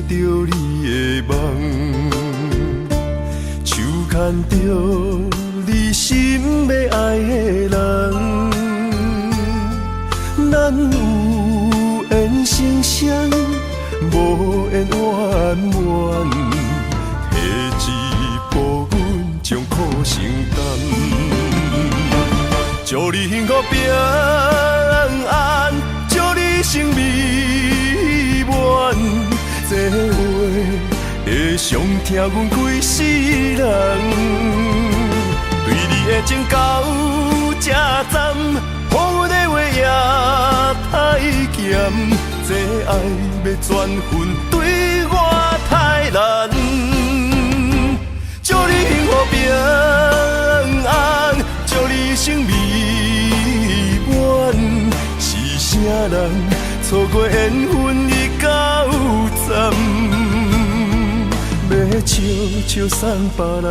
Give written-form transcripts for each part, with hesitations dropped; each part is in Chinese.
着你的梦，手牵着你心要爱的人，咱有缘成双，无缘圆满，提一步阮将苦承担。祝你幸福平安，祝你生美满，这话会伤疼阮规世人。对你的情到这站，予阮的话也太咸，这爱要转分对我太难。祝你幸福平安，祝你生美满，是啥人错过缘分已到站？要笑笑送别人，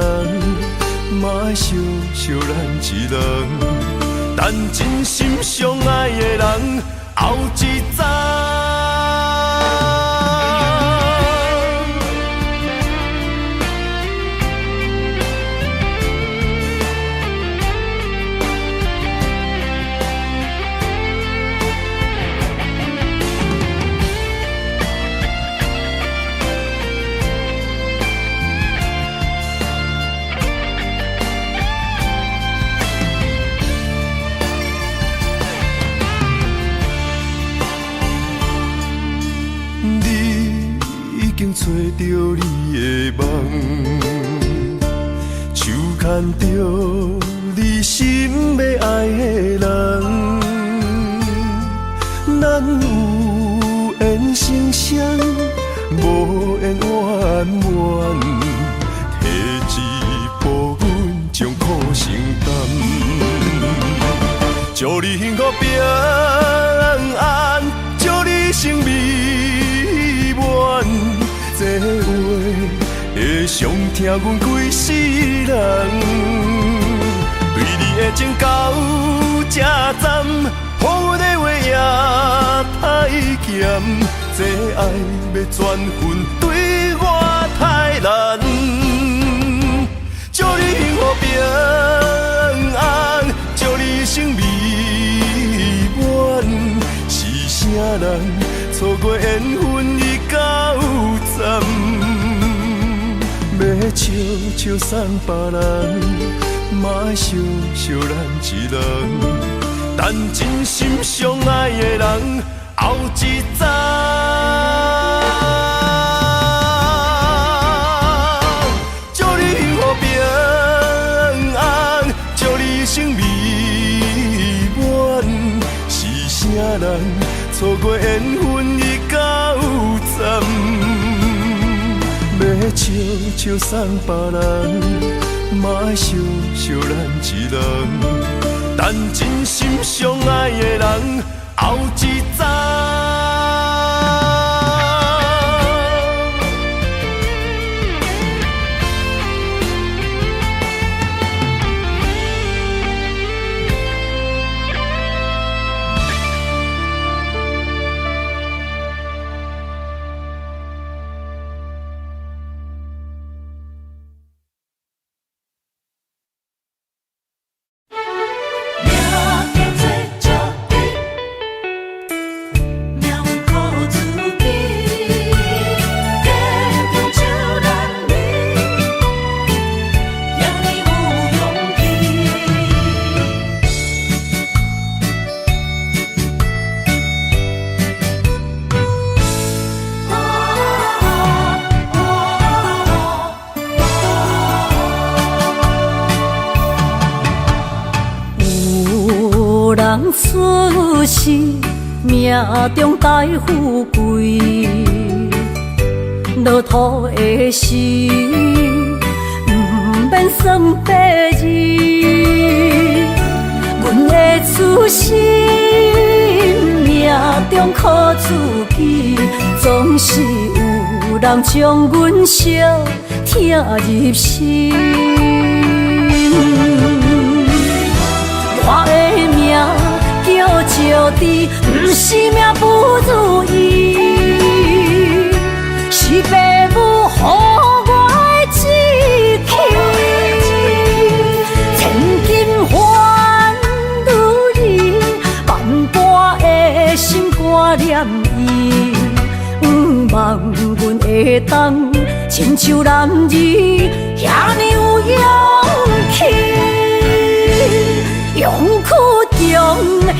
嘛爱笑笑咱一人，等真心相爱的人后一站。找着你的梦，手牵着你心要爱的人，咱有缘成双，无缘圆满，提一步阮将苦承担。祝你幸福平安，祝你生美满，这话会伤疼阮规世人。对你的情到这站，予阮的话也太咸，这爱要转分对我太难。祝你幸福平安，祝你生美满，是啥人错过缘分已到站？要笑笑送别人，嘛爱笑笑咱一人，等真心相爱的人后一站。祝你幸福平安，祝你生美满，是啥人错过缘分已到站？要笑笑送别人，嘛爱笑笑咱一人，等真心相爱的人后一站。出世命中带富贵，落土的时，不免算白字。阮的出身命中苦自己，总是有人将阮惜听入心。我的命叫石地，不是命不如意，是的心挂念伊，望阮会当亲像男儿遐尼有勇气，勇去强的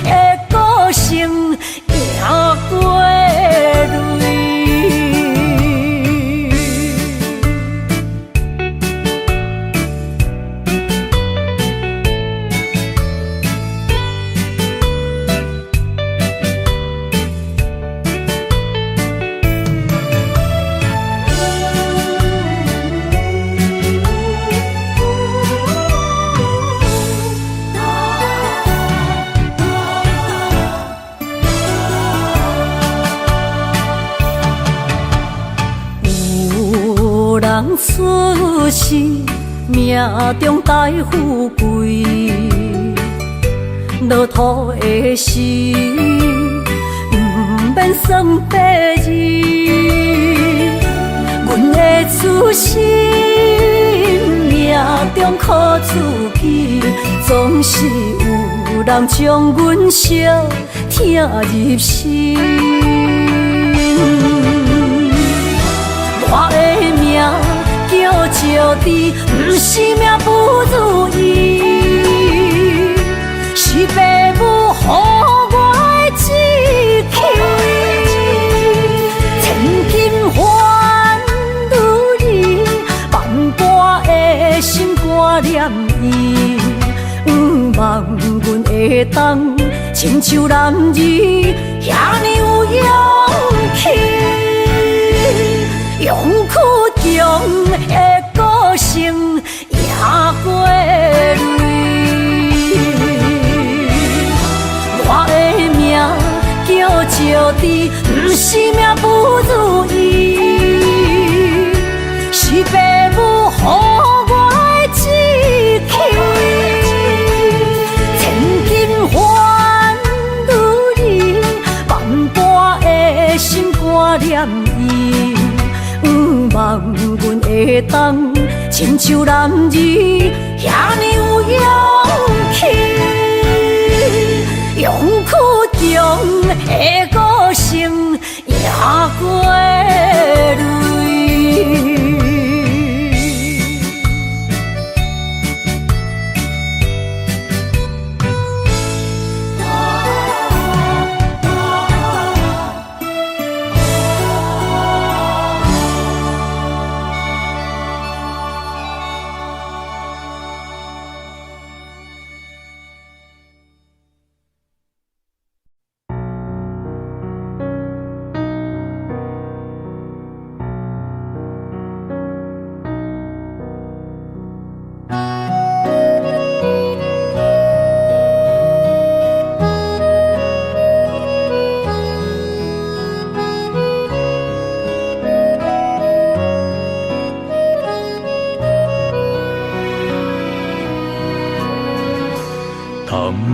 个性赢过泪。出世命中带富贵，落土的时，免算白字。阮的出身命中苦自己，总是有人将阮惜听入心。我的命叫石滴，不是命不如意，是父母予我的志气。千金换如意，万般的心挂念伊，望阮会当亲像男儿遐尼有勇气。勇去强的个性赢过泪，我的命叫石滴，不是命不如意，是父母予我的志气。千金换如意，万般的心挂念伊。望阮会当亲像男儿遐尼有勇气，勇去强的个性赢过泪。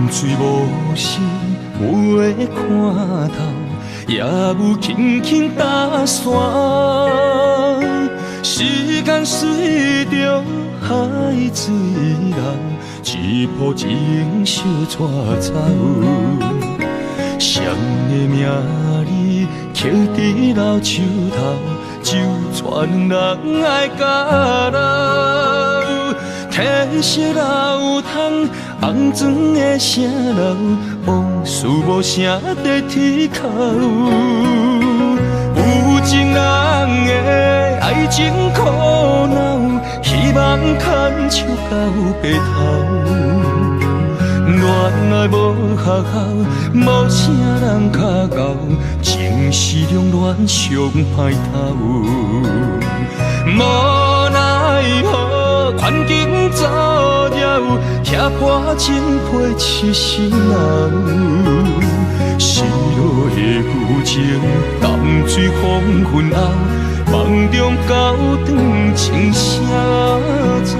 水无心，袂看透，也有轻轻打散。时间随着海水流，一步情相带走。谁的名字刻在老树头，就全人爱甲老。褪色老窗，红砖的城楼，往事无声在天口。有情人的爱情苦恼，希望牵手到白头。恋爱无学校，无啥人较敖，情是两恋上歹头。无奈何，环境造谣，拆破真配痴心人。失落的旧情，淡水黄昏后，梦中高长青啥走。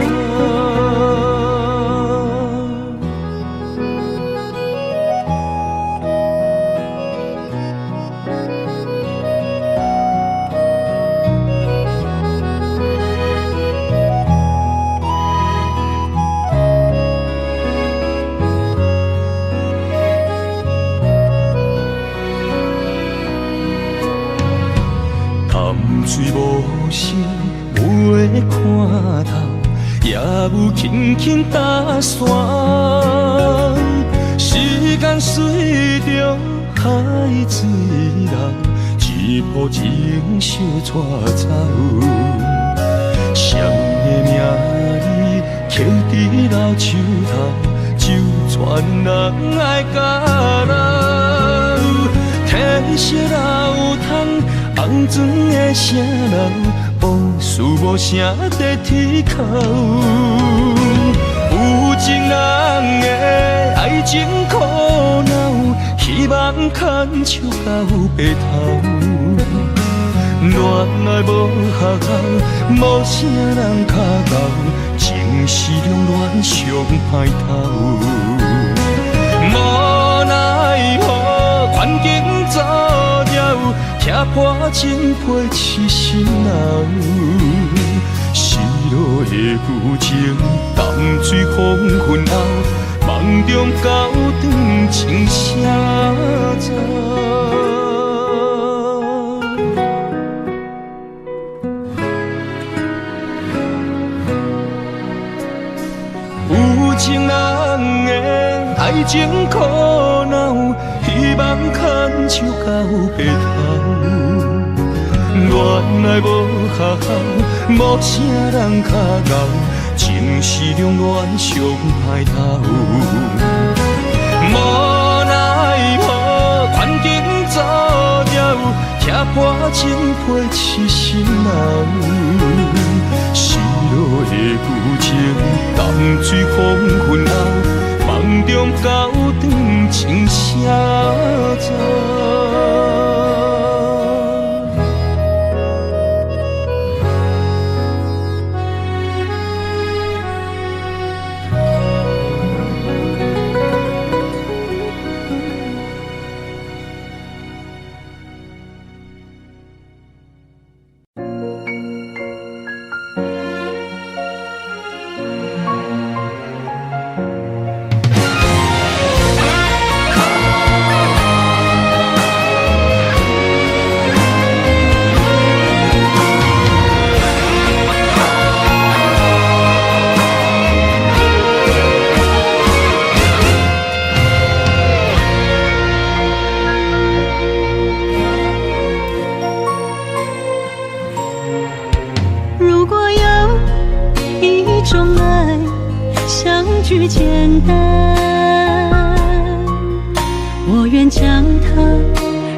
水无声，袂看透，也有轻轻打旋。时间随着海水流，一步情相带走。谁的名字刻伫老树头，就全人爱甲留。褪色老窗，红砖的城楼，往事无声在天口。有情人的爱情苦恼，希望牵手到白头。恋爱无学校，无啥人脚到，情是两恋上歹透。无奈何环境造谣，踢破真配痴心人。失落的旧情，淡水风云后，梦中高长情声走。有情人的爱情苦恼，希望牵手到白头。恋爱无学校，无啥人脚留，情是两恋上歹透。无奈何环境造谣，踢破真配痴心人。失落的旧情，淡水风云后，梦中高长情声走。简单，我愿将它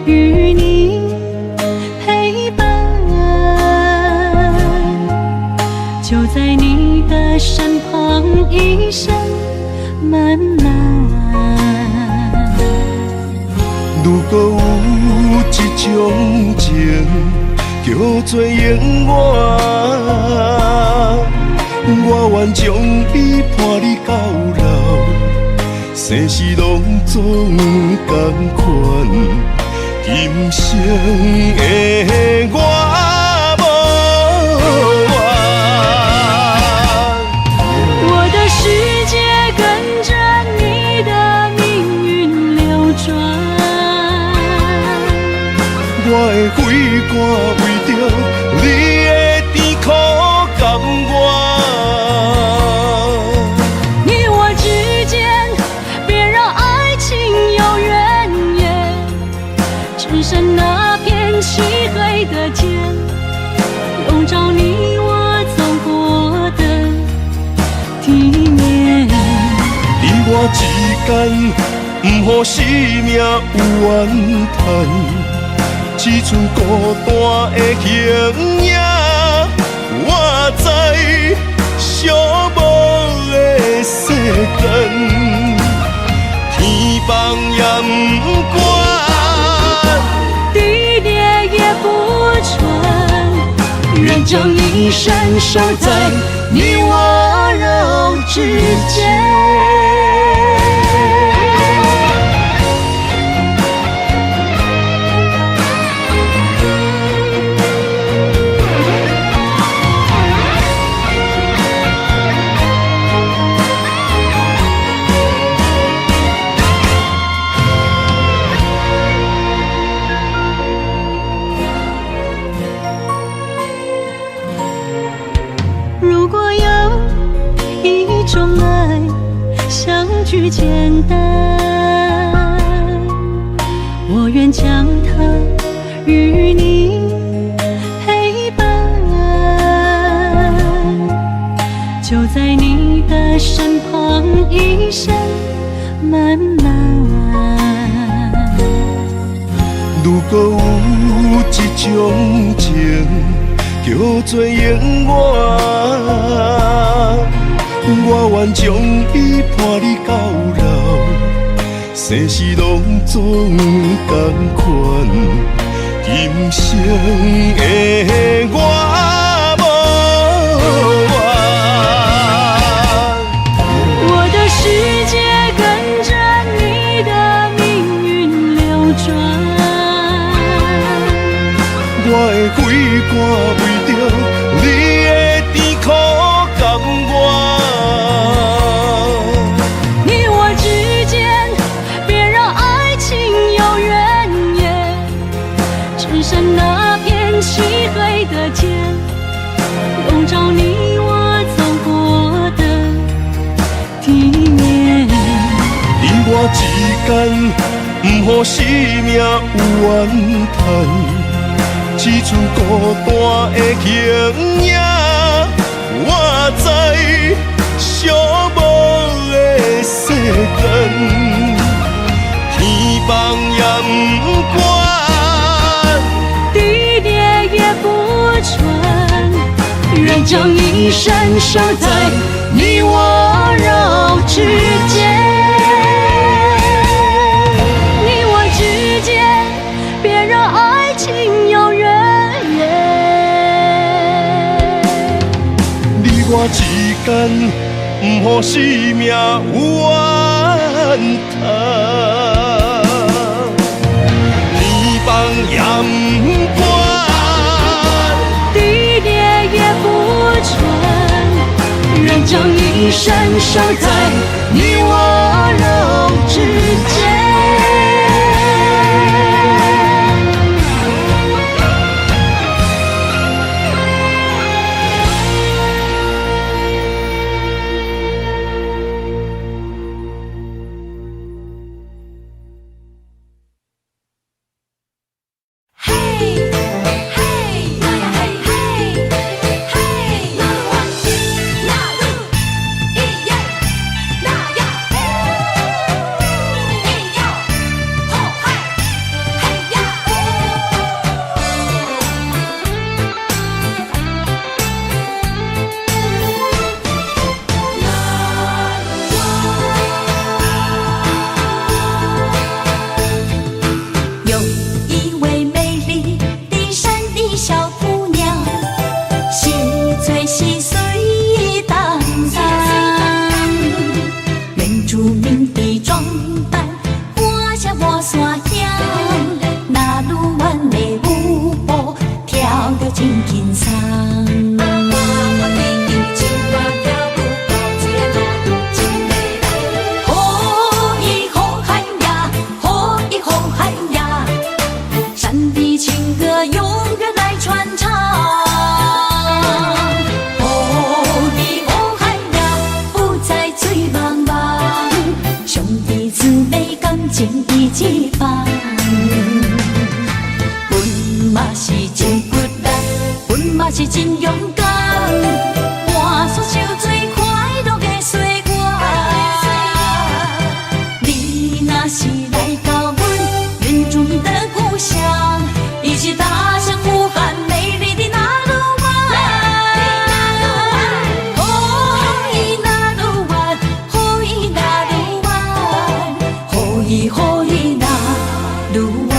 与你陪伴，就在你的身旁，一生慢慢。如果有一种情叫做永远，我愿将伊伴你到老，生死拢总同款。今生的我无怨，我的世界跟着你的命运流转，我的血汗为着你的甜苦甘愿。只剩那片漆黑的街，笼罩你我走过的地面。你我之间，不予生命有怨叹，只剩孤单的形影。我知寂寞的世间，天放也不管。地裂也不穿，愿将一生守在你我肉之间。句简单，我愿将它与你陪伴，就在你的身旁，一生漫漫。如果有一种情叫做永远，我愿将伊伴你到老，生死拢总同款，今生的我无怨。我的世界跟着你的命运流转，我的肺肝为着你的甜苦甘愿。你我之间别让爱情有怨言，只剩那片漆黑的街，笼罩你我走过的地面。你我之间，不予生命有怨叹。只剩孤单的形影，我知寂寞的世间，天崩也不管，地裂也不穿，愿将一生守在你我肉之间。你我之间，别让爱情有怨言。你我之间，不予生命有怨叹。天崩也不管，地裂也不穿，愿将一生守在你我肉之间。是真勇敢，换出受最快乐的岁月。你若是来到阮远处的故乡，一起踏上无限美丽的那路湾。哦，伊那路湾，哦，伊那路湾，哦，伊那路湾。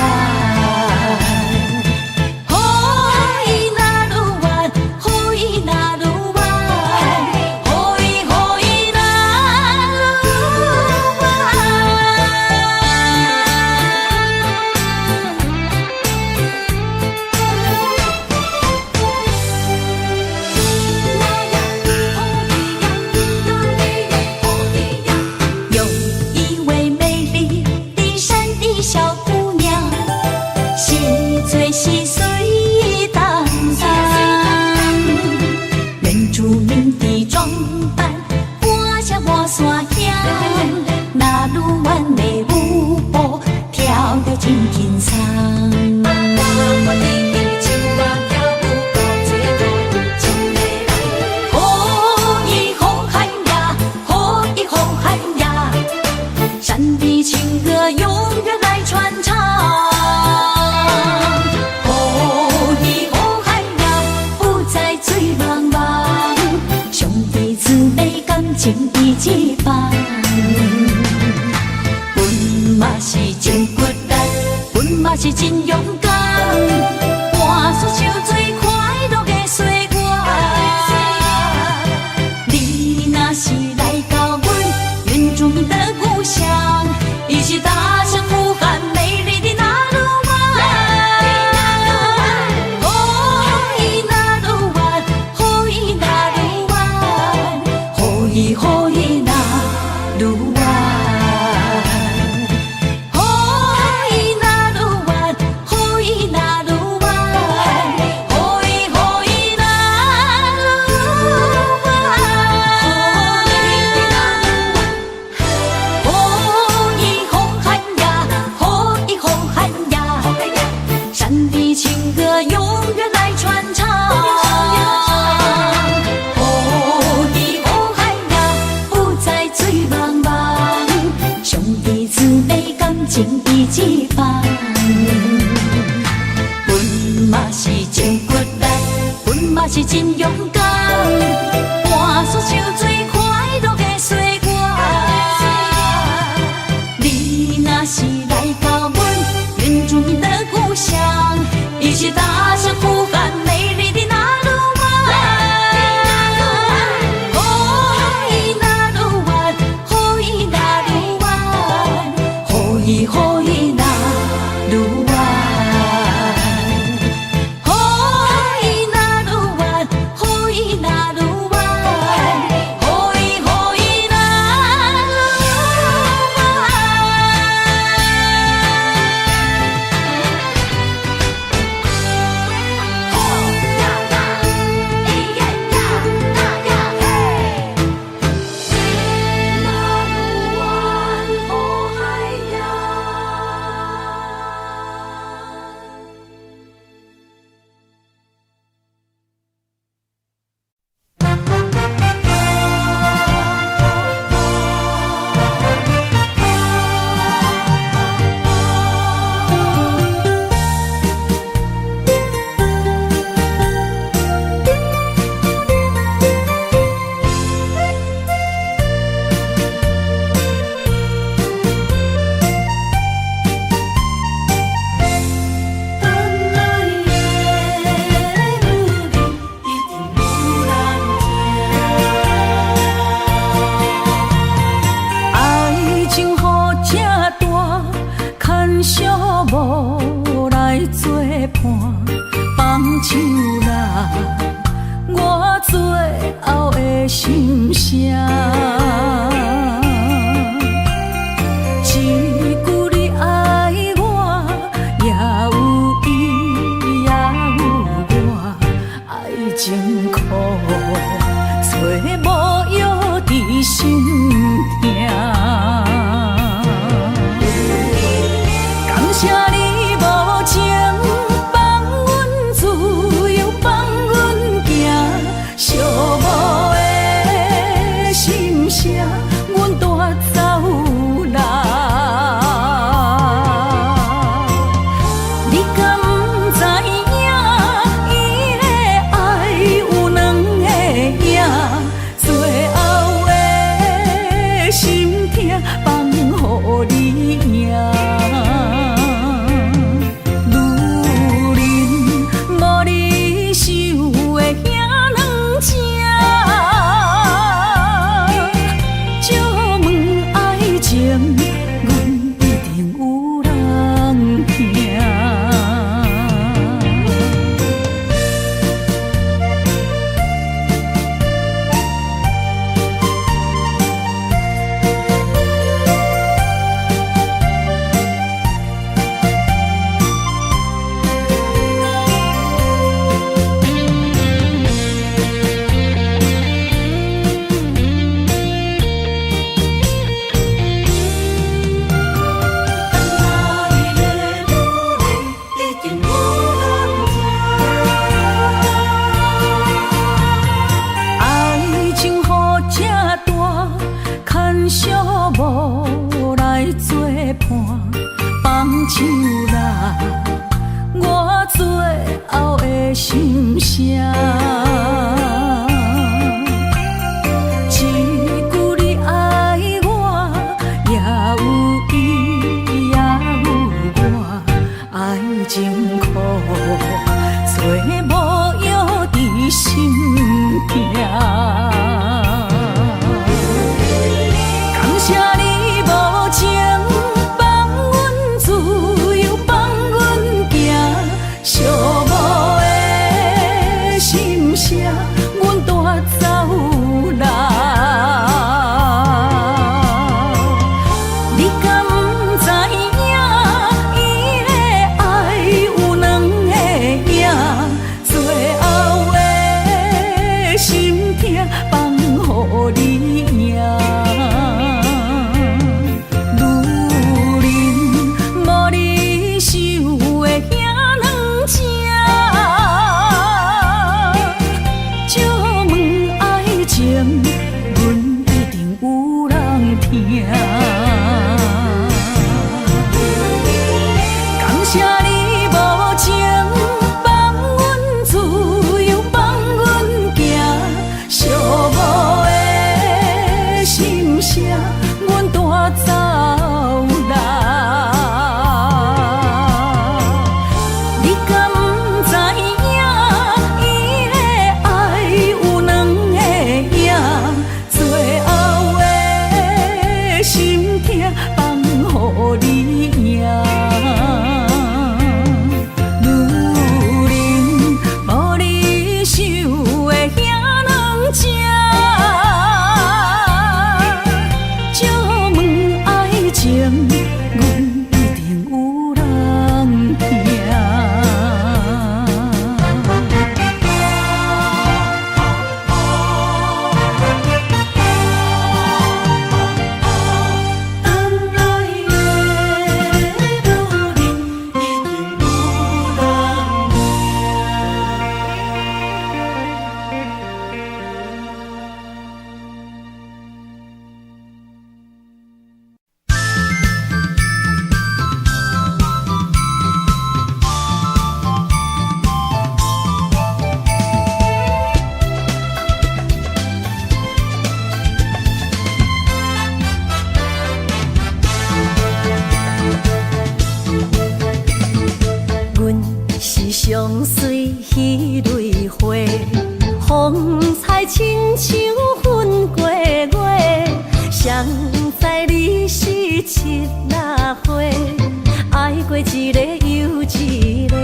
是真勇敢，换出手最快乐的岁月。你若是来到阮原住民的故乡，一起踏上呼喊美丽的那鲁湾。哦，伊那鲁湾，哦，伊那鲁湾，哦，伊哦伊那鲁湾。情义一方，阮嘛是真骨力，阮嘛是真勇敢，换出手最快乐的岁月。你若是来到阮原住民的故乡，一起踏上呼喊美丽的那鲁湾。哦，伊那鲁湾，哦，伊那鲁湾，哦，伊哦伊那鲁湾，哦，伊那鲁湾，哦，伊那鲁湾，哦，伊哦伊那心声，一句你爱我，也有伊也有我，爱情苦，找无药伫心痛。感谢你无情，放阮自由，放阮行，寂寞的心声，阮情苦，做无药伫心痛。感谢你无情放阮自由，放阮行，寂寞的心声，阮带走啦。相随彼蕊花，风采亲像云过月。谁知你是七拉花，爱过一个又一个。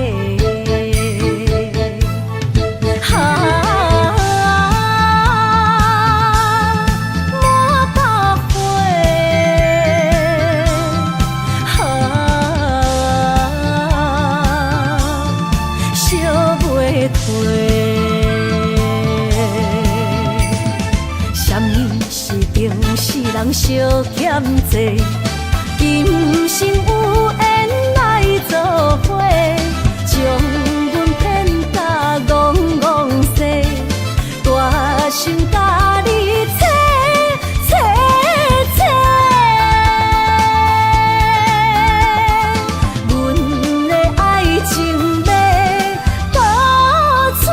人相欠债，今生有缘来作伙，将阮骗甲戆戆西，大心甲你找找找，阮的爱情要倒找。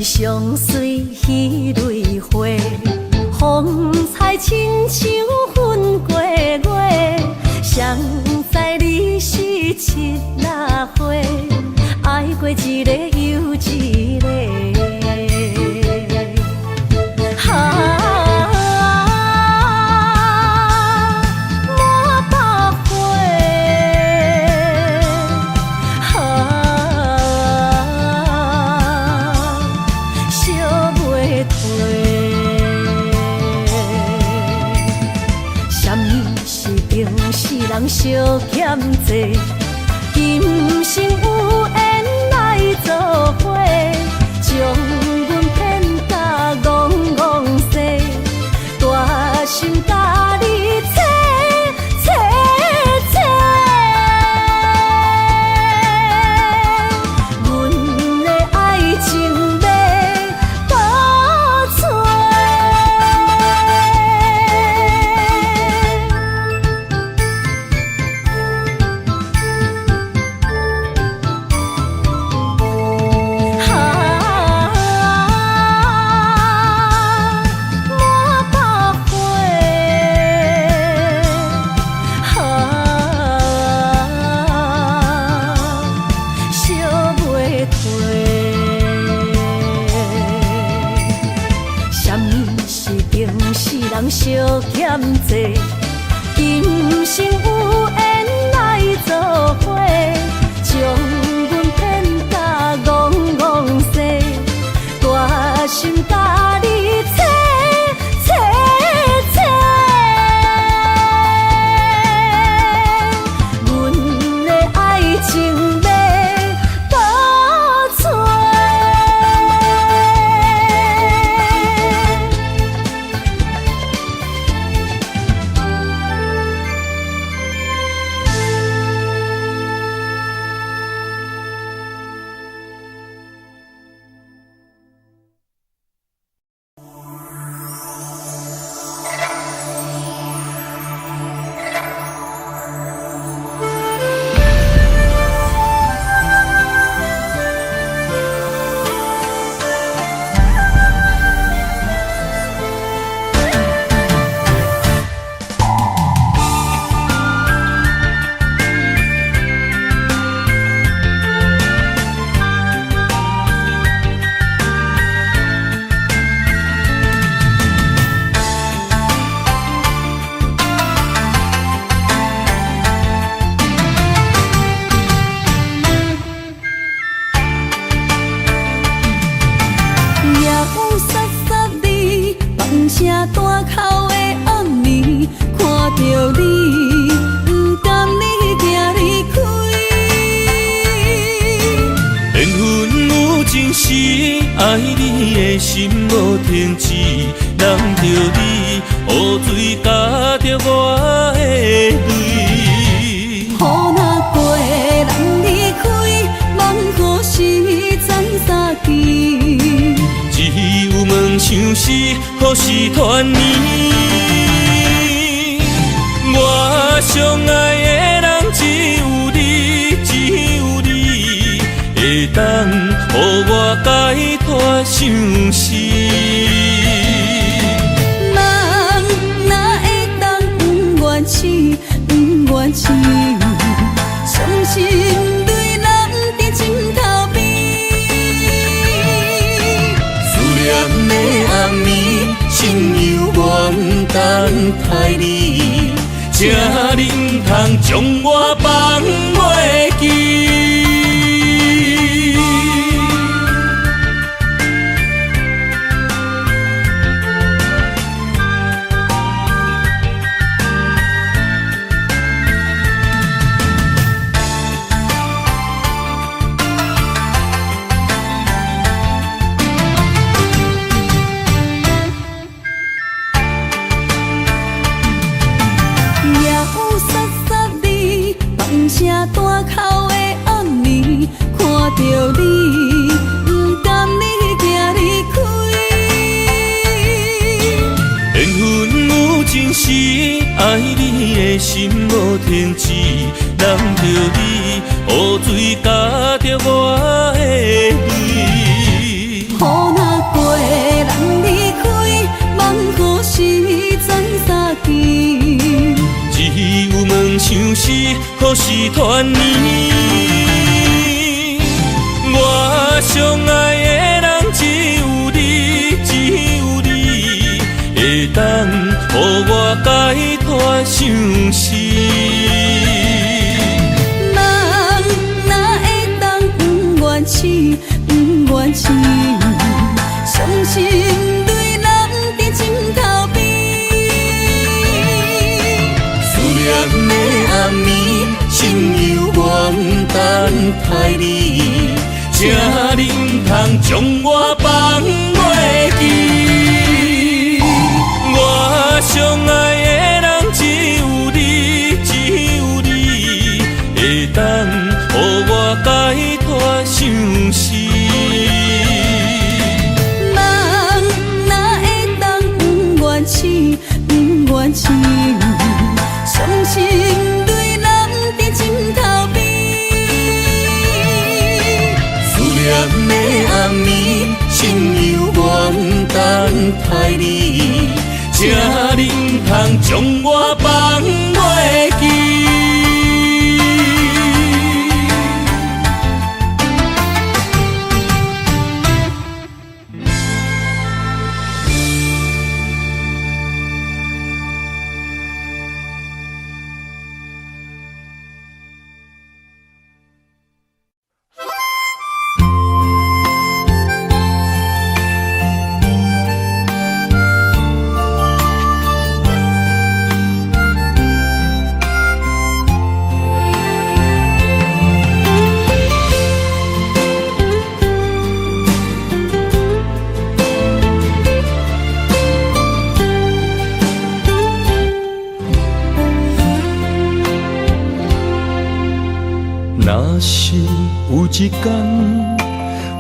相随彼蕊花，风采亲像云过月。谁知你是七拉花，爱过一个又一个。人相欠债，今生有缘来作伙，将阮骗甲戆戆西，大心甲你找找找，阮的爱情要倒找。人相欠债，今生有缘来做伙，将阮骗甲戆戆西，大心甲你切切切，阮的爱情要倒找。爱你的心无停止，难着你雨水加着我的泪。雨若过，人离开，望雨时斩三枝。只有问相思，何时团圆？我相爱的人只有你，只有你会当予我解脱相思。人哪会当不愿痴，不愿痴？伤心对人伫枕头边。思念的暗暝，心犹原等待你，请你唔通将我放袂记。大口的暗暝，看着你，不甘你行离开。缘分有情时，爱你的心无停止，难着你雨水加着我的泪。雨若过，人离开，望雨时斩三枝。只有问相思，何时团圆？我相爱的人只有你，只有你会当予我解脱相思。人哪会当不愿痴，不愿痴？伤心对人伫枕头边。念的暗暝，心犹原等待你，请你唔通将我放袂记。我相爱的人只有你，只有你会当予我解脱相思。人哪会当不愿痴，不愿痴？伤心对人伫枕头边。思念的暗暝，心犹原等待你，请你唔通将我放袂记。一天，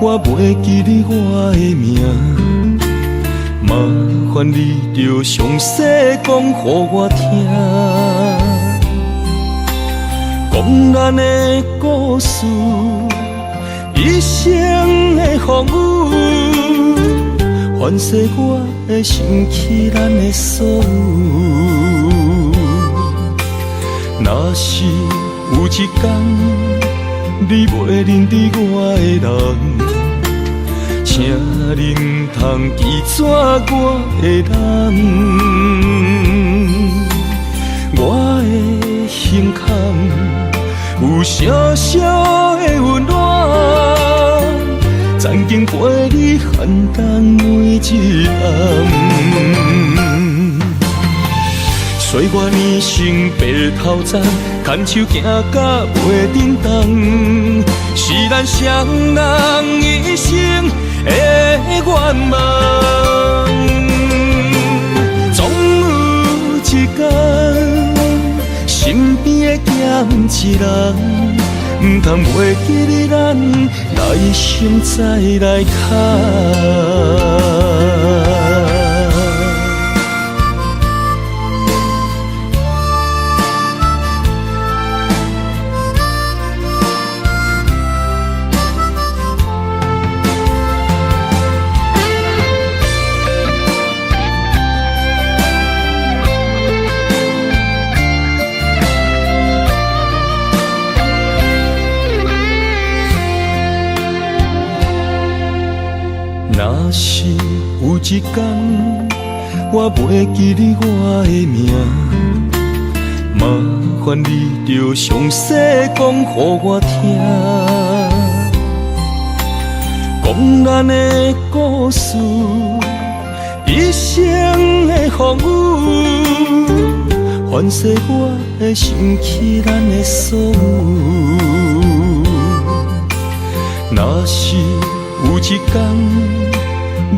我袂记你我的名，麻烦你着详细讲予我听，讲咱的故事，一生的风雨，反噬我的心起咱的所有。若是有一天你袂认得我的人，请你唔通记住我的人。我的胸腔有小小的温暖，曾经陪你寒冬每一暗。岁月年成白头鬃，牵手行到袂振动，是咱双人一生的愿望。总有一天，身边的咸一人，唔通袂记你咱，来生再来看。若是有一天，我袂记你我的名，麻烦你着详细讲予我听，讲咱的故事，一生的风雨，反噬我的心起咱的所有。若是有一天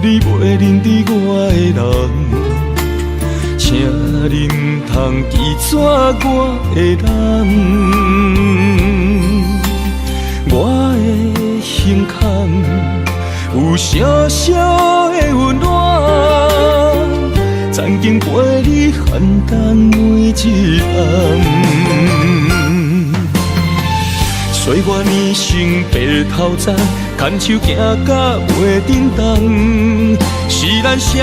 你袂认得我的人，请你唔通记住我的人。我的胸腔有小小的温暖，曾经陪你寒冬每一暗。岁月年成白头鬃，牵手行到袂振动，是咱双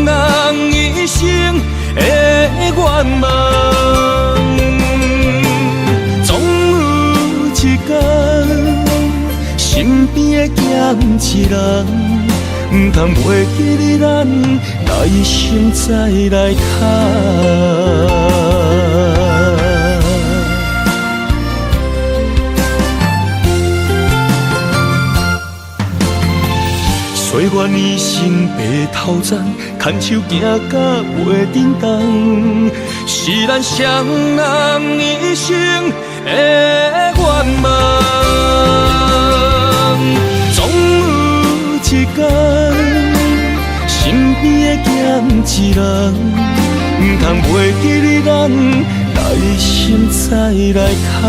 人一生的愿望。总有一天，身边的咸一人，唔通袂记你咱，来生再来看。岁月年成白头鬃，牵手行到袂振动，是咱双人一生的愿望。总有一天，身边的咸一人，唔通袂记你咱，来生再来看。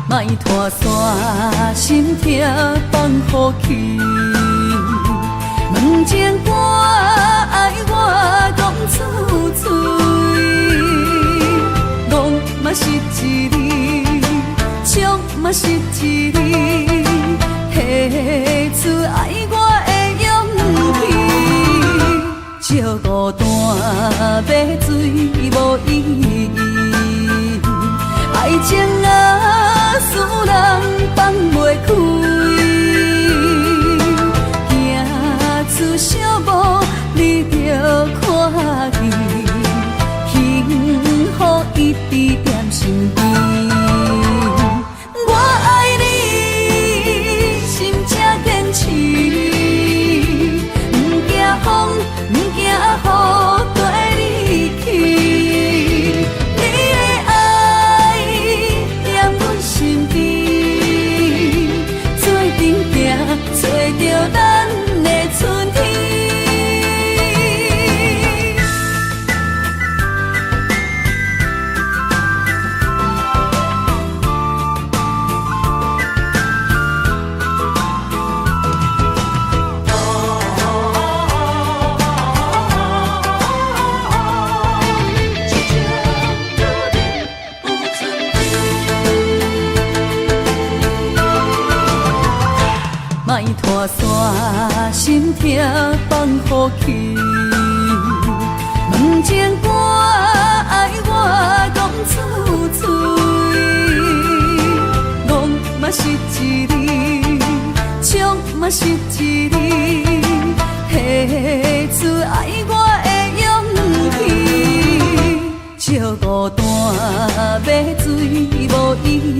莫拖山，心痛放予去。问情歌爱我讲出嘴，浪嘛是一字，唱嘛是一字。烧孤单要水无意义，爱情啊，使人放袂开，行出小步你着看见，幸福一直踮身边。我爱你，心才坚持，不惊风，不惊雨跟你去。你的爱踮阮身边，做阵行，找着咱的春天。莫拖山，心痛放乎去。问情歌爱我讲出嘴，梦嘛是一字，唱嘛是一字，写出爱我的勇气。烧孤单要水无意义，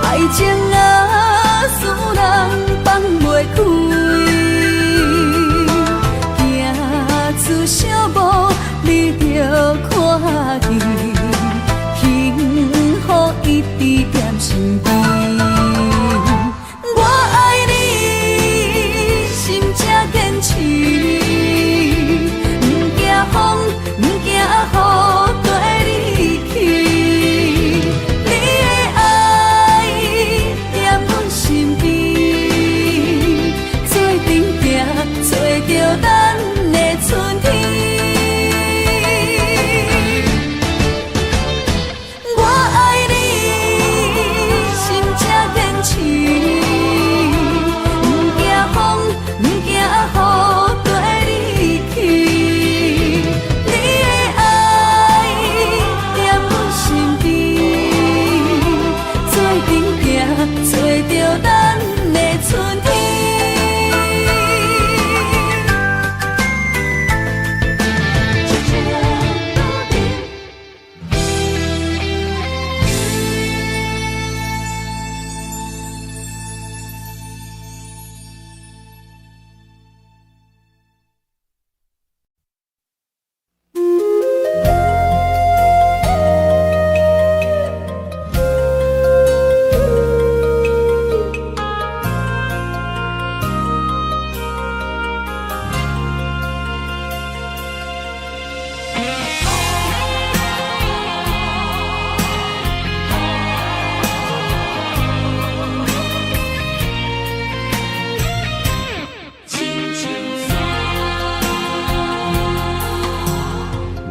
爱情啊，使人放袂开，行出小步你着看见，幸福一直踮身边。我爱你，心才坚持，不惊风，不惊雨跟你去。你的爱踮阮身边，做阵行，找着咱的春天。我爱你，心才坚持，不惊风，不惊雨跟你去。你的爱踮阮身边，做阵行，找着咱的春天。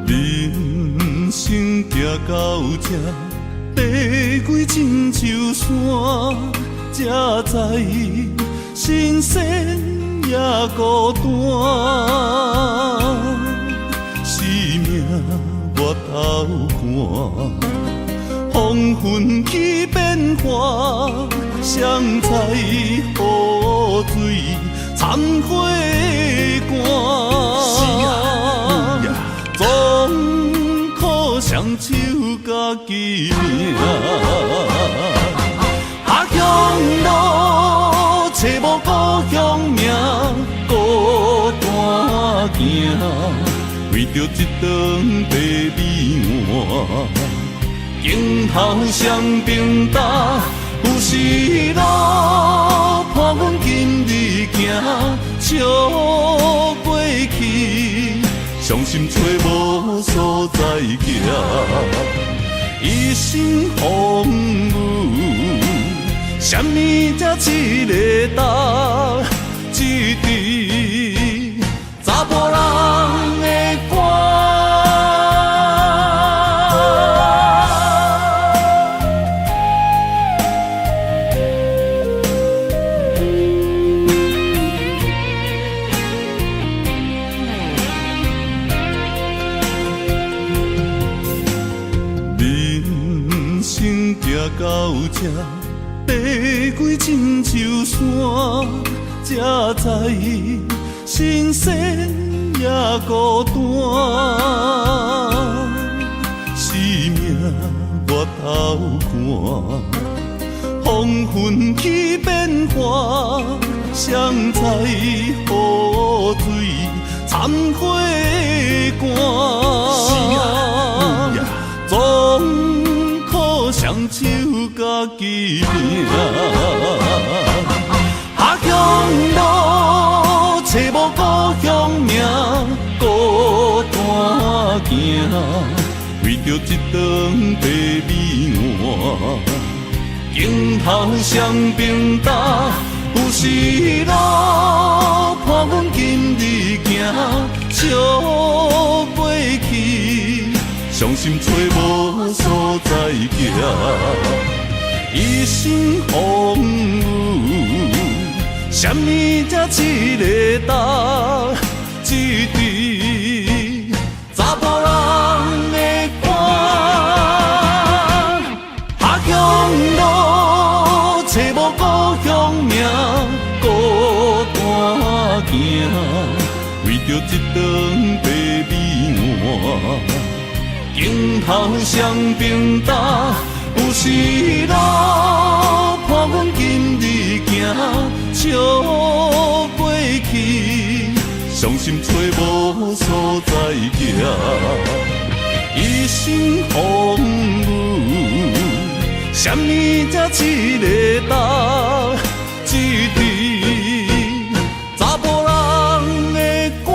人生行到这，爬过亲像山，才知新鲜也孤单。生命我头看，风云起变化，谁知雨水残花干。总靠双手家己命，下乡路找无故乡名，孤单行，为着一顿白米碗，今后双平搭，有时路伴阮今日行，笑过去。伤心找无所在行，一生风雨，什么才一个答？一支查甫人的歌。到这，爬过亲像山，才知新鲜也孤单。生命我头寒，黄昏起变化，谁知雨水掺火寒。总靠双手家己拼。下乡路，找无故乡名，孤单行，为着一顿白米碗。镜头双边搭，有时路伴阮今日行，笑袂去，伤心找无所在行。一生风雨，什么才一个答？一滴查甫人的肝。下乡路，找无故乡名，孤单行，为着一顿白米碗。镜头双边搭，有时路伴阮今日行，笑袂去，伤心找无所在行。一生风雨，什么才一个答？一滴查甫人的肝。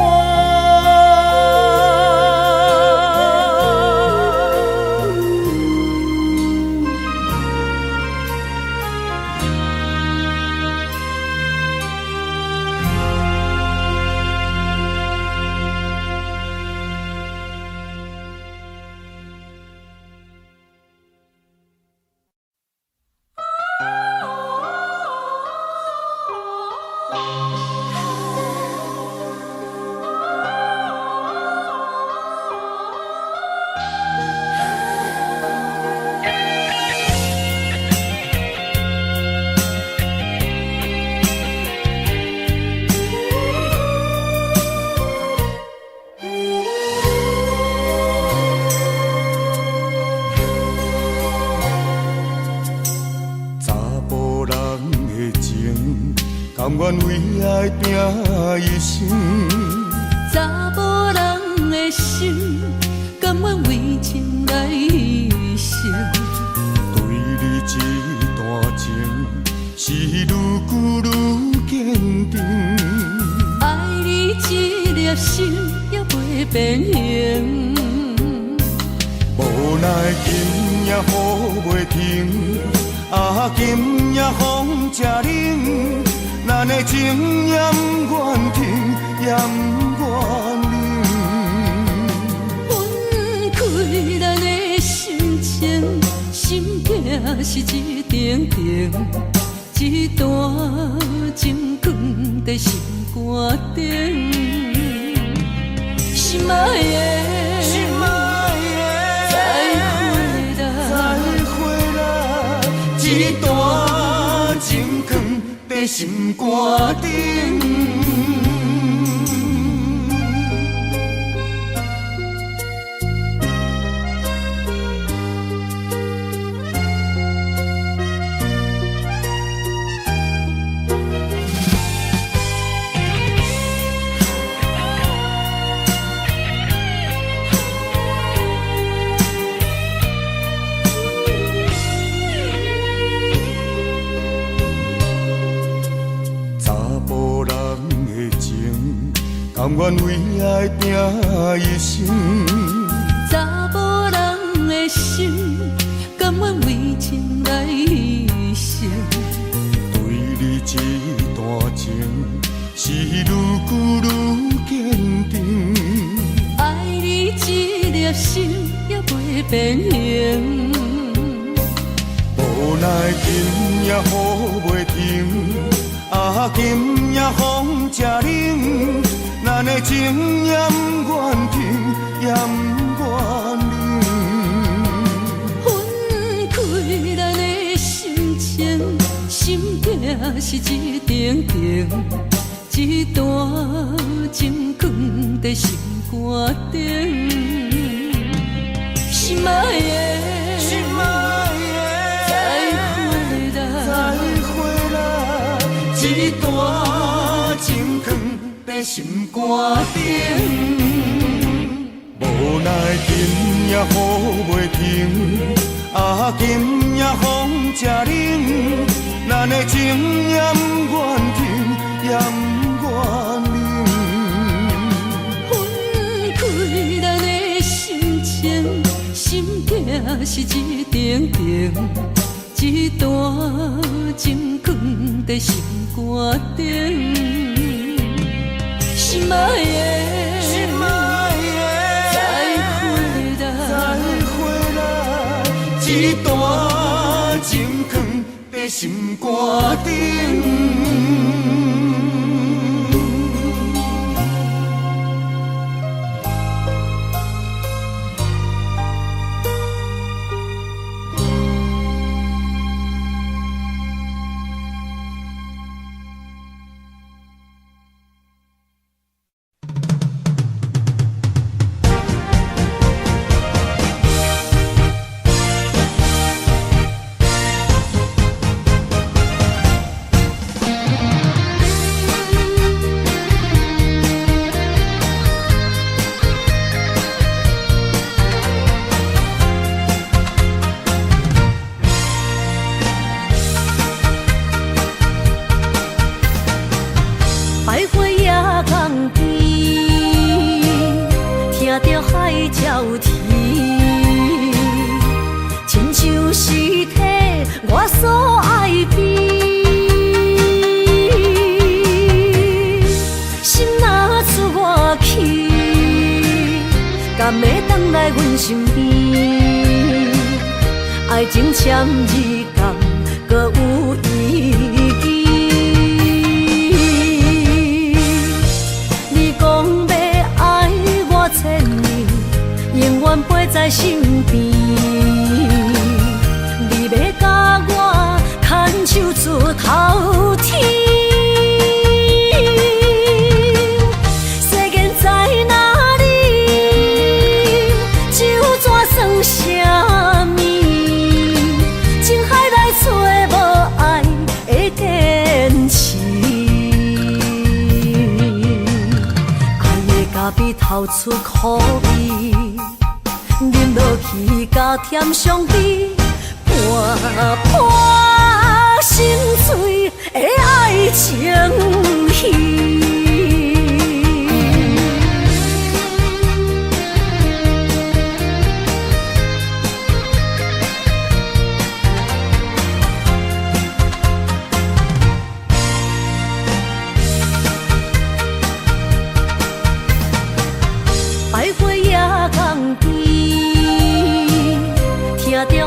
甘愿为爱拼一生，查某人的心，甘愿为情来牺牲。对你这段情，是愈久愈坚定。爱你一粒心也袂变形，无奈今夜雨袂停，啊今夜风正冷。咱的情也不愿停，也不愿冷。分开咱的心情，心境是一定定，一段情放在心肝顶。心爱的，心爱的，再回来，一段情放在心肝顶。甘愿为爱拼一生，查某人的心，甘愿为情来牺牲。对你这段情，是愈久愈坚定。爱你一粒心也袂变形，无奈今夜雨袂停，啊今夜风正冷。咱的情也不愿停，也不愿冷。分开咱的是一定定，一段情放在心肝顶。心爱的，心爱的，再回来，一段情放在心肝顶。无奈今夜雨袂停，今夜风正冷，咱的情也不愿停，也不愿冷。分开咱的心情，心痛是一定定，一段情放在心肝顶。心爱的，心爱的，再回来，一段情放在心肝顶。爱情签字间，搁有意义。你讲要爱我千年，永远陪在身边。你要甲我牵手出头天。比透出苦味，饮落去甲甜相比，伴伴心碎的爱情戏。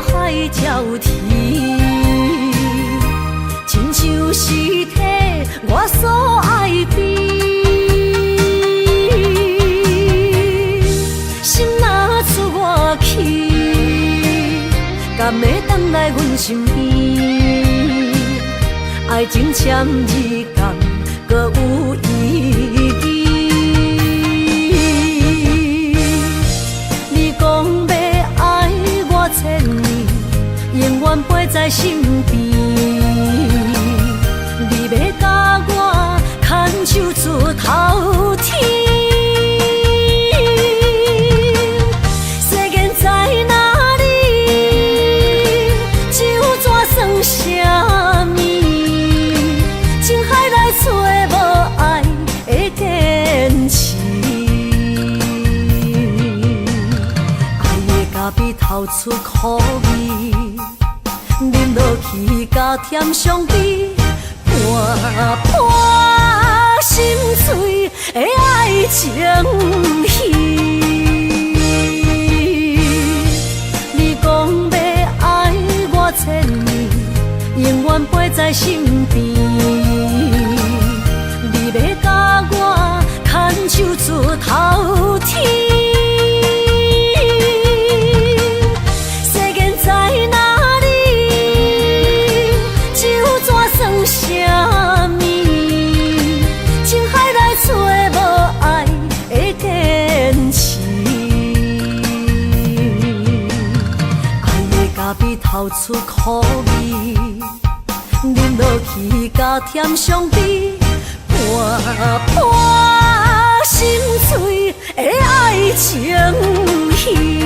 海鸟啼，亲像是替我所爱悲。心若出我去，敢会回来阮身边？爱情签字间，搁有意义。你讲要爱我千年。永远陪在身边，你要甲我牵手出头天。世间在哪里？酒怎算什么？情海来找无爱的坚持，爱的咖比透出苦味。饮落去甲甜相比，伴伴心碎的爱情戏。你讲要爱我千年，永远陪在身边。你要甲我牵手出头天。什坚持。爱的咖啡透出苦味，饮落去甲甜相比，半半心碎的爱情戏。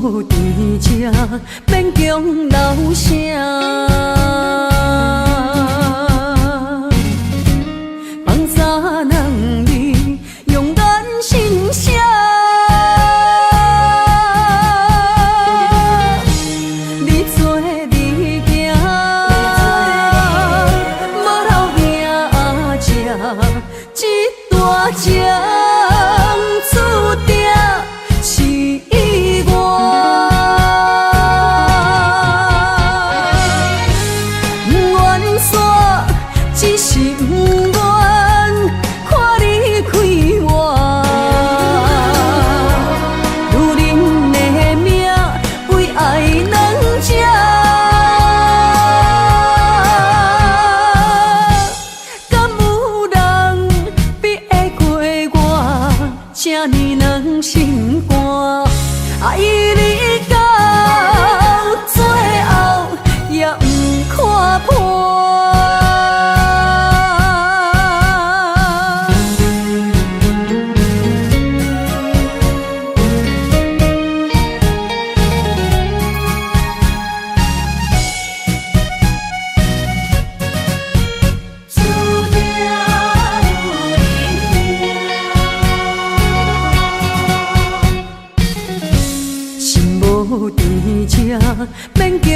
无甜食，免强留声。放三人你用眼心写，你做你行，无留名食，这大情注定是我。愿煞只是不愿看你开我，如恁的命为爱两只，敢有人比会过我这呢软心肝？爱你到最后也不看破。心无甜食，免强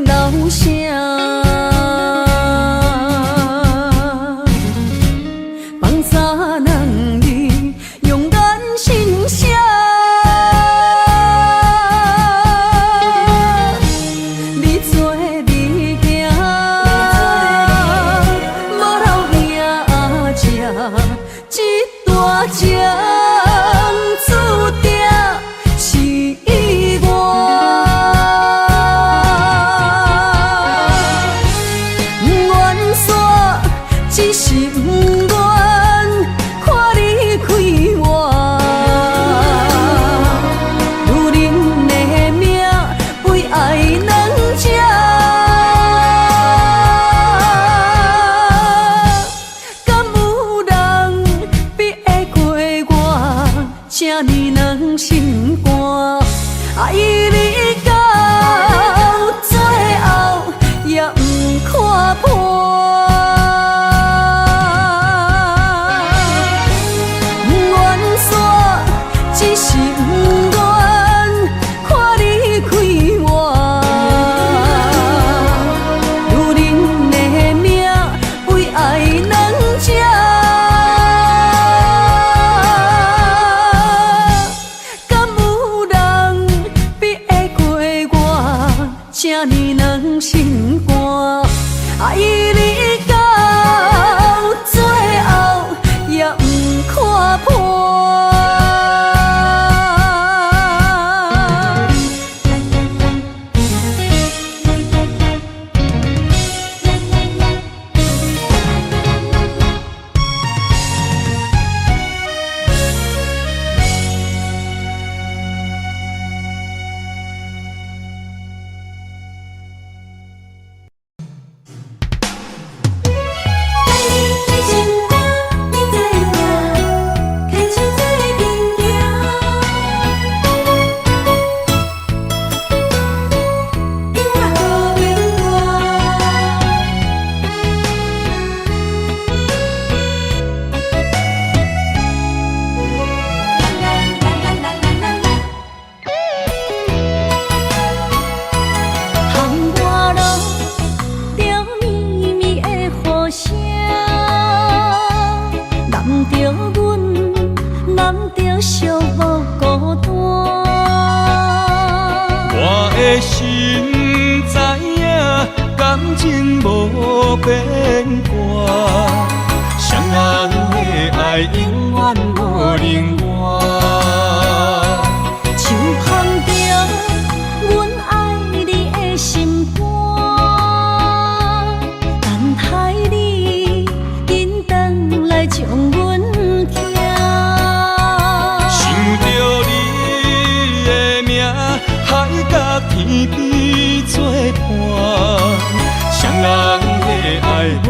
留声。放三人你用眼心写，你做你行，无留名食，这大情注定是我。愿煞只是不愿看你开我，如恁的命为爱两只，敢有人比会过我这呢软心肝？爱你到最后也不看破。愿煞只是不愿看你开我，如恁的命为爱两只，敢有人比会过我这呢软心肝？爱你到最后也不看破。的心知影，感情无变卦，双人的爱永远无另外。像放着阮爱你的心肝，等待你紧回来将阮听。想着你的名，海甲天边作伴，双人的爱袂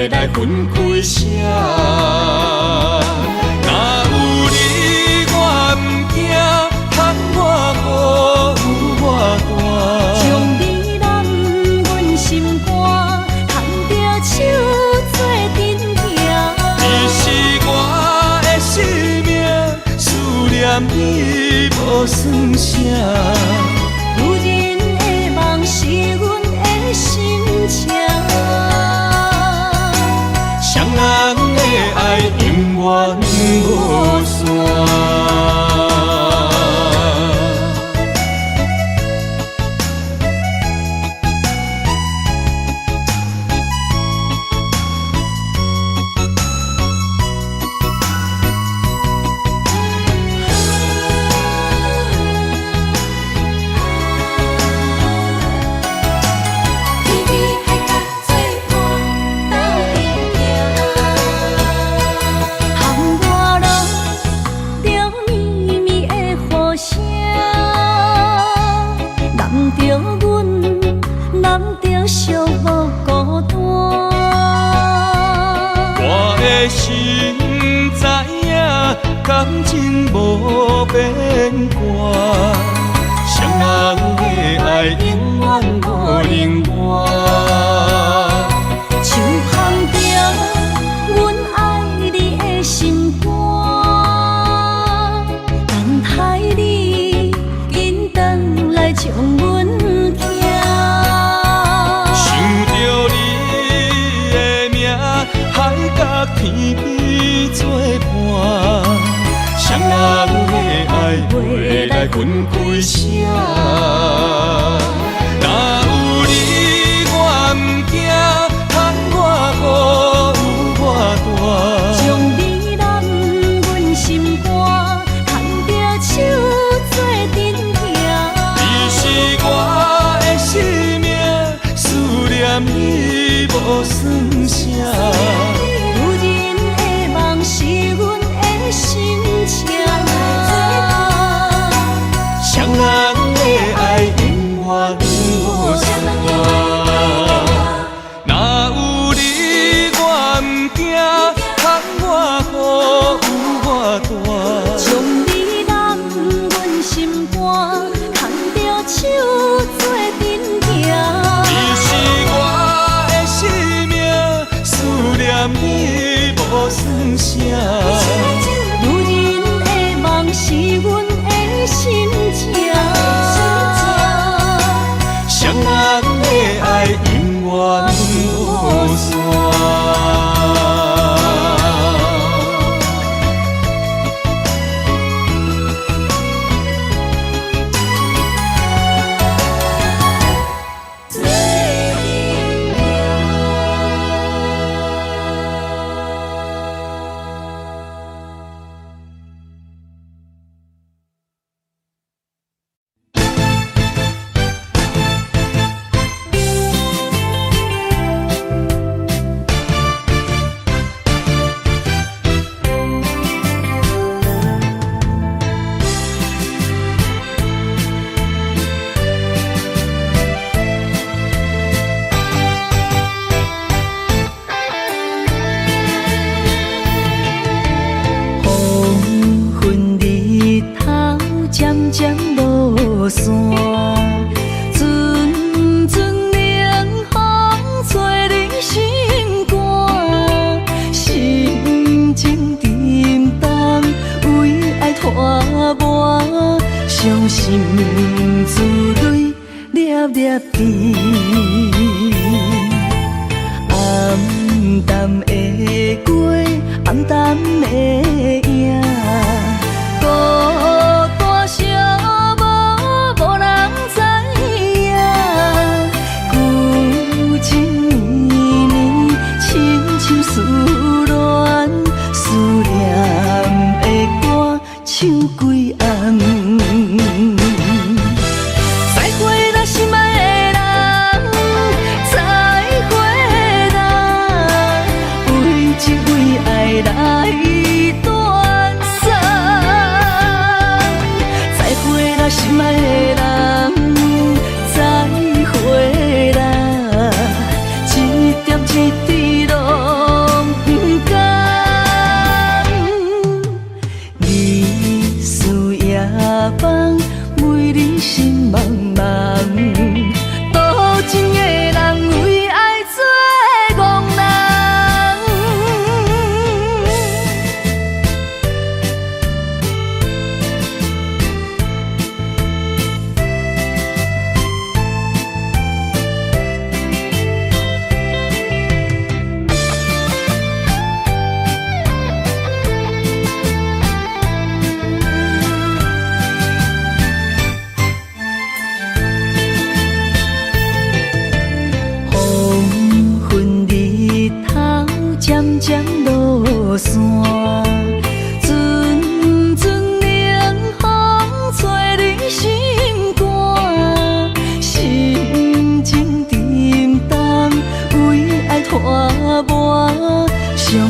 来分开啥。哪有你我不惊，盼我无念你无算啥。女人的梦是阮的心情，双人的爱永远无散。心知影，感情无变卦，双人的爱永远无冷漠。像放着阮爱你的心肝，等待你紧回来将阮寄。想着你的名，海角天边作伴，双人的爱袂来分开啥。若有你我毋惊，喊我好有我大。将你揽阮心肝，牵着手做阵行。你是我的生命，思念你无算啥。是阮的心情，双人的爱永远无散。若有你我毋惊，喊我好有我大。将你揽阮心肝，牵着手做阵行。你是我的生命，思念你无算啥。女人的梦是阮的心情，双人的爱永远无散。伤心珠泪粒粒滴，暗淡的月，暗淡的影，孤单寂寞，无人知影。旧情绵绵，亲像思恋，思念的歌唱几暗。再会咱心爱的人，再会咱为情为爱来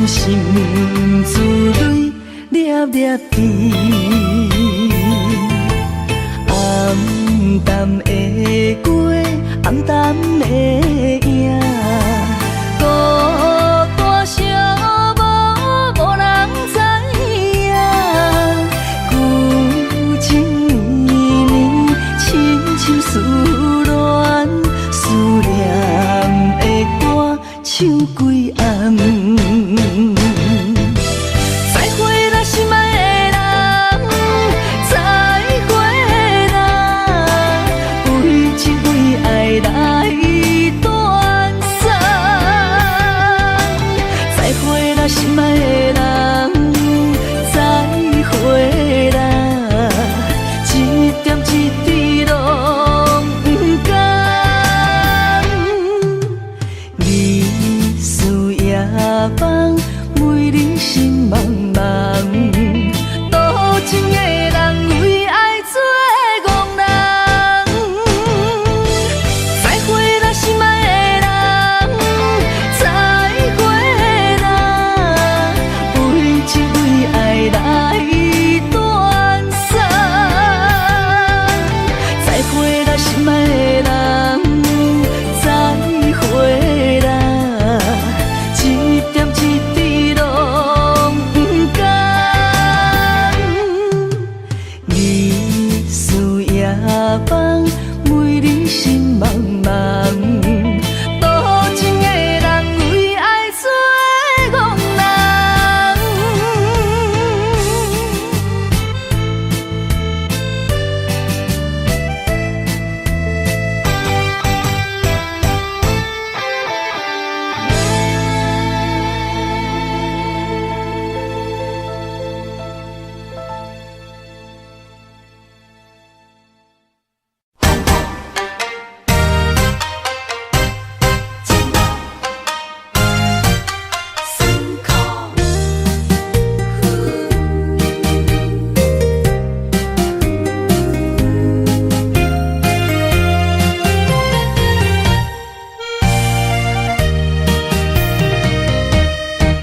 心自泪粒粒滴。暗淡的过，暗淡的影，孤单寂寞，无人知影。旧情绵绵，深深思恋，思念的歌唱几暗。再会啦，心爱的人，再会啦，为情为爱来断送。再会啦，心爱的人，再会啦，一点一滴拢不甘。日思夜梦，为你心茫茫。多情的人为爱做憨人。再会啦，心爱的人，再会啦，为情为爱来断送。再会啦，心爱的人，再会啦，一点一滴拢不甘。日思夜梦，为你心茫茫。多情的人为爱做憨人。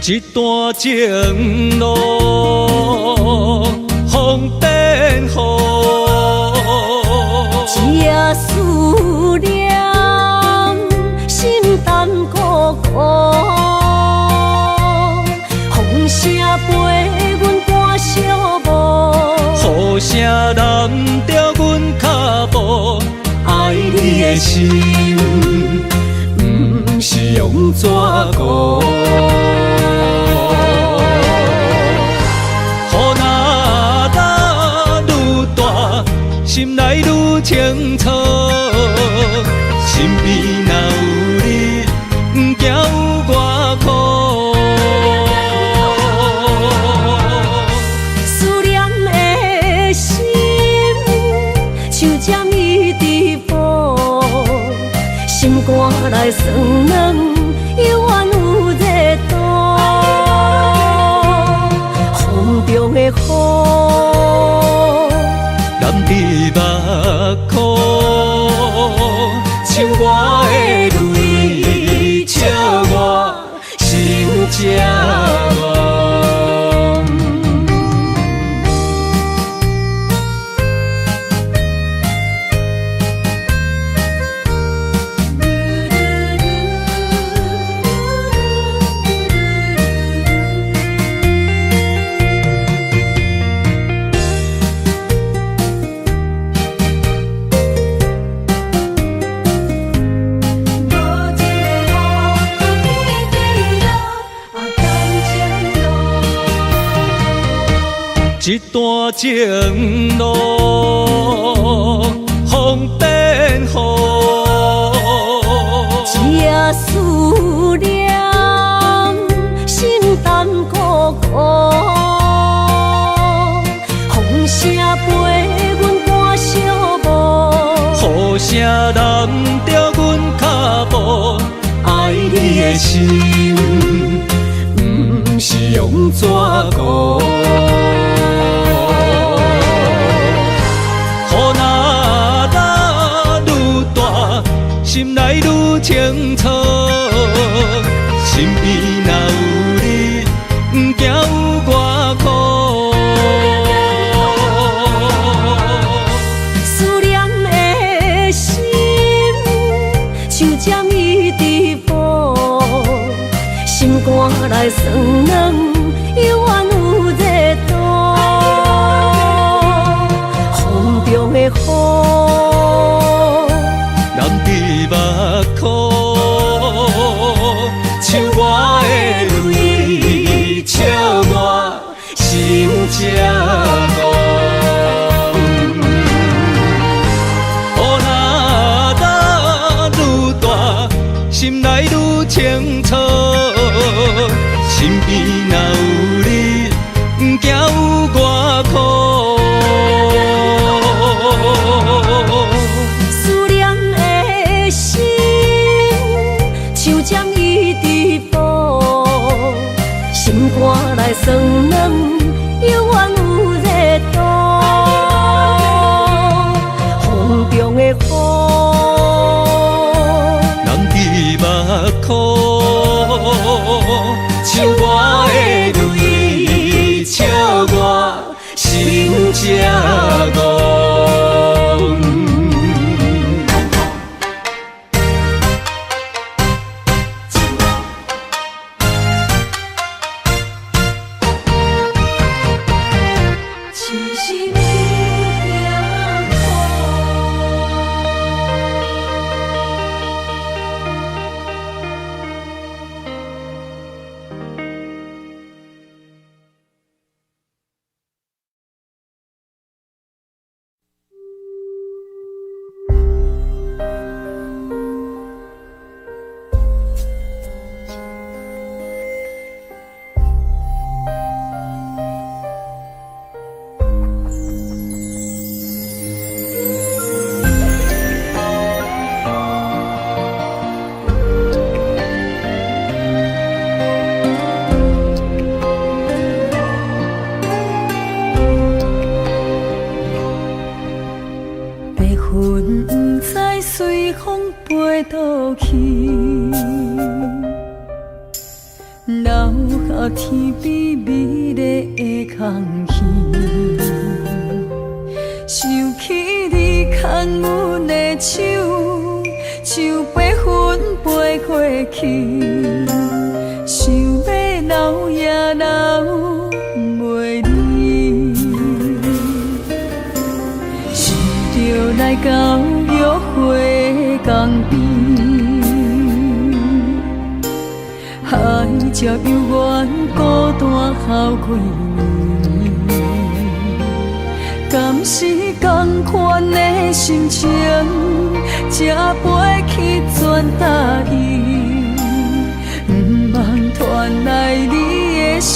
一段情路风变雨，这思念心淡孤孤，风声陪阮赶小步，雨声淋着阮脚步，爱你的心不是用纸糊。心内愈清楚，心边若有你，不惊有我苦。思念的心像针伊直补，心肝内酸软，犹原有热度。风中的雨。你目眶，像我的泪，笑我心这乱。一段情路风变雨，这思念心淡孤孤，风声陪阮赶小步，雨声淋着阮脚步，爱你的心不是用纸糊。心内愈清楚，身边若有你，有偌苦。思念的心，像针伊直补，心肝来酸软，犹原有热度。风中的雨，淋伫目眶，像我的泪，笑我心这戆。雨若打愈大，心内愈清楚。身边若有你，不惊有偌苦。思念的心，像针伊直补，心肝来酸软，犹原有热度。风中的雨，淋伫目眶，像我的泪，笑我心这戆。只是你惊苦。白云不知随风飞倒去，留下天边美丽的空气。想起你牵阮的手，像白云飞过去，想要留也留袂离。是着来到约会江边，海才犹原孤单好几年。敢是同款的心情，才飞去全答应，不茫传来你的消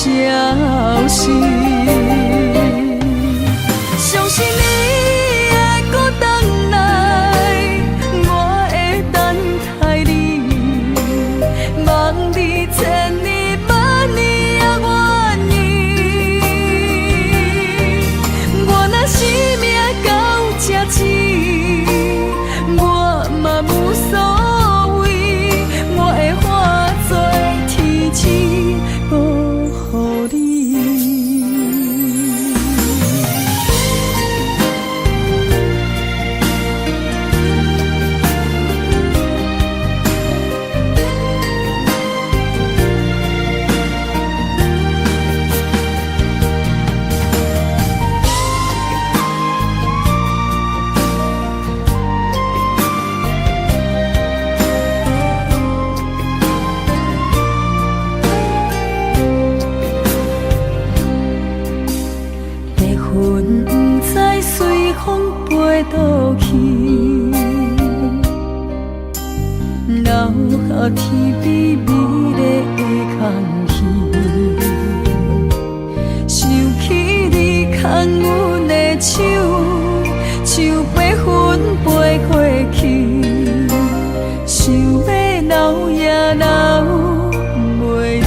息。相信你会搁回来，我会等待你，望你千年万年也愿意。我若生命到这止，我嘛无所谓，我会化作天使保护你。白云不知随风飞倒去，留下天边美丽的空气。想起你牵阮的手，像白云飞过去，想要留也留袂离。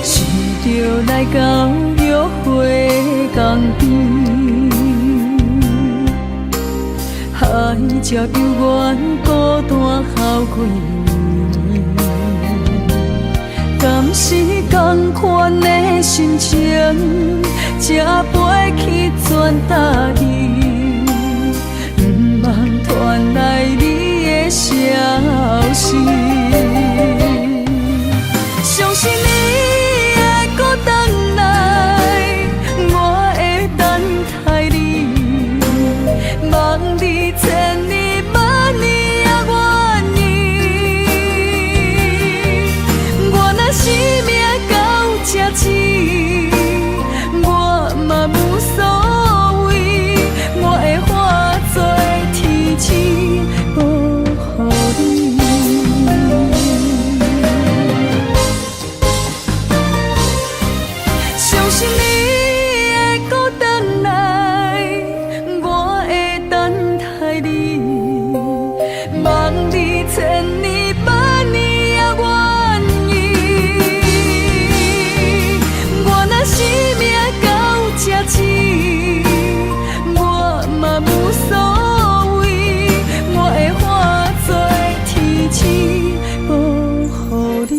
是着来到约会江边，海才犹原孤单好几年。敢是同款的心情，才飞去转达伊，不茫传来你的消息。相信你会搁回来，我会等待你，望你千年万年也愿意。我若生命到这止，我嘛无所谓，我会化作天星保护你。相信你会搁回来，我会等待你，望你千年万年也愿意。我若生命到这止，我嘛无所谓，我会化作天星保护你。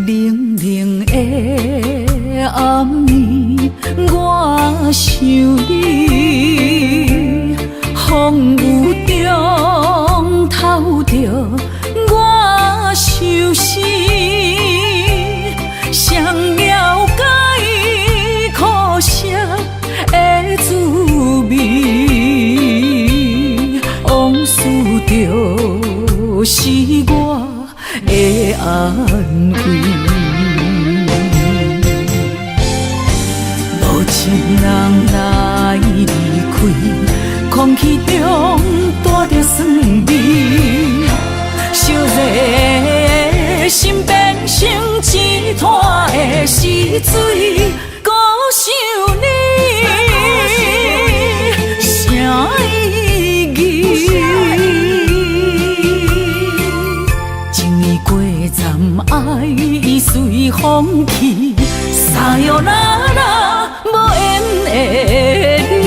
冷冷的暗暝，我想你，风雨中透着我相思，谁了解苦涩的滋味？往事就是我的安慰。无情人来离开，空气中带着酸味，烧热的心变成一滩的死水。孤想你，啥意义？一年过站，爱已随风去，撒哟那拉，无缘的你。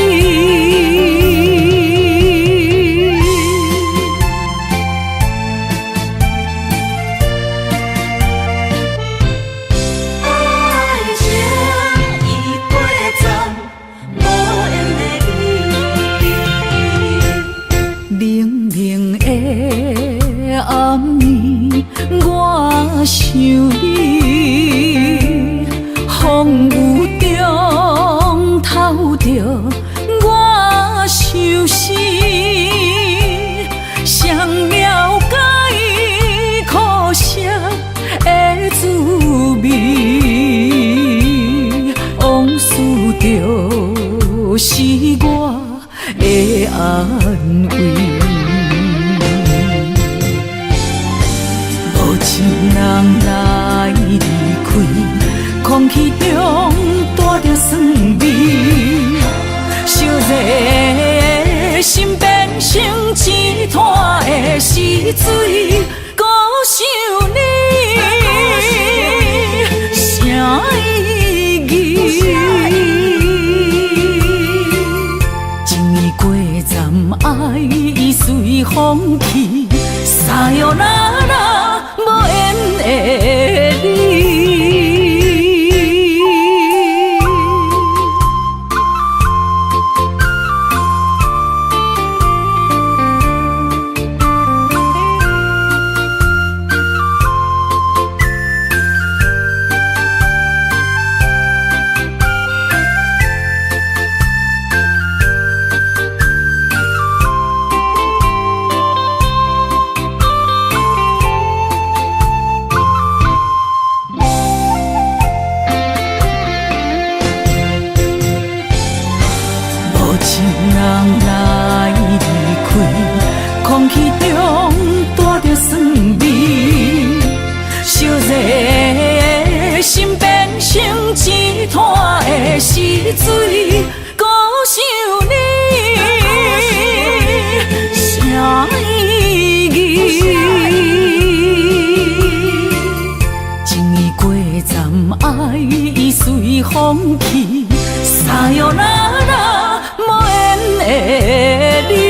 爱情已过站，无缘的你。冷冷的暗暝，我想你，风雨中透着我相思，谁了解苦涩的滋味？往事就是我的安慰。无情人来离开，空气中带着酸味，烧热的心变成一滩的死水。孤想你，啥意义？一年过站，爱已随风去，撒哟那拉，无缘的你。拖的是水，孤想你，啥意义？情意过站，爱已随风去，撒哟那拉，无缘的你。